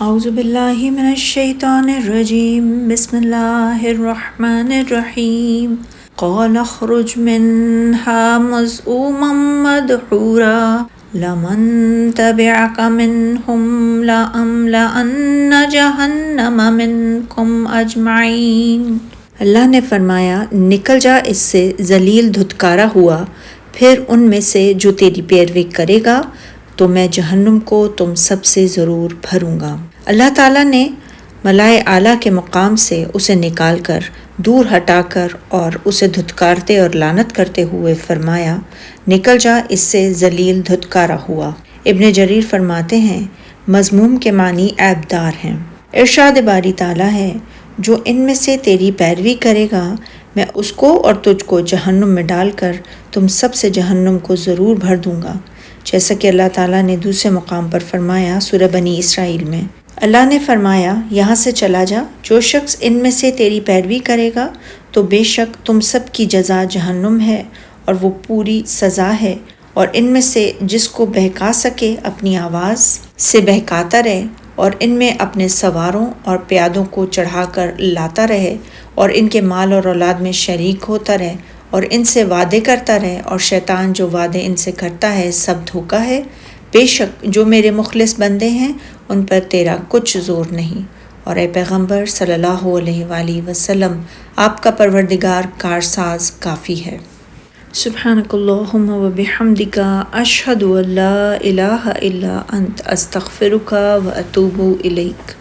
اعوذ باللہ من الشیطان الرجیم بسم اللہ الرحمن الرحیم قال اخرج منها مذءوما مدحورا لمن تبعك منهم لأملأن جہنم منکم اجمعین۔ اللہ نے فرمایا نکل جا اس سے ذلیل دھتکارا ہوا، پھر ان میں سے جو تیری پیروی کرے گا تو میں جہنم کو تم سب سے ضرور بھروں گا۔ اللہ تعالیٰ نے ملائے اعلیٰ کے مقام سے اسے نکال کر دور ہٹا کر اور اسے دھتکارتے اور لعنت کرتے ہوئے فرمایا نکل جا اس سے ذلیل دھتکارا ہوا۔ ابن جریر فرماتے ہیں مذموم کے معنی عیبدار ہیں۔ ارشاد باری تعالیٰ ہے جو ان میں سے تیری پیروی کرے گا میں اس کو اور تجھ کو جہنم میں ڈال کر تم سب سے جہنم کو ضرور بھر دوں گا، جیسا کہ اللہ تعالیٰ نے دوسرے مقام پر فرمایا سورہ بنی اسرائیل میں۔ اللہ نے فرمایا یہاں سے چلا جا، جو شخص ان میں سے تیری پیروی کرے گا تو بے شک تم سب کی جزا جہنم ہے اور وہ پوری سزا ہے، اور ان میں سے جس کو بہکا سکے اپنی آواز سے بہکاتا رہے اور ان میں اپنے سواروں اور پیادوں کو چڑھا کر لاتا رہے اور ان کے مال اور اولاد میں شریک ہوتا رہے اور ان سے وعدے کرتا رہے، اور شیطان جو وعدے ان سے کرتا ہے سب دھوکا ہے۔ بے شک جو میرے مخلص بندے ہیں ان پر تیرا کچھ زور نہیں، اور اے پیغمبر صلی اللہ علیہ وآلہ وسلم آپ کا پروردگار کارساز کافی ہے۔ سبحانک اللہم و بحمدک اشہد ان لا الہ الا انت استغفرک و اتوب الیک۔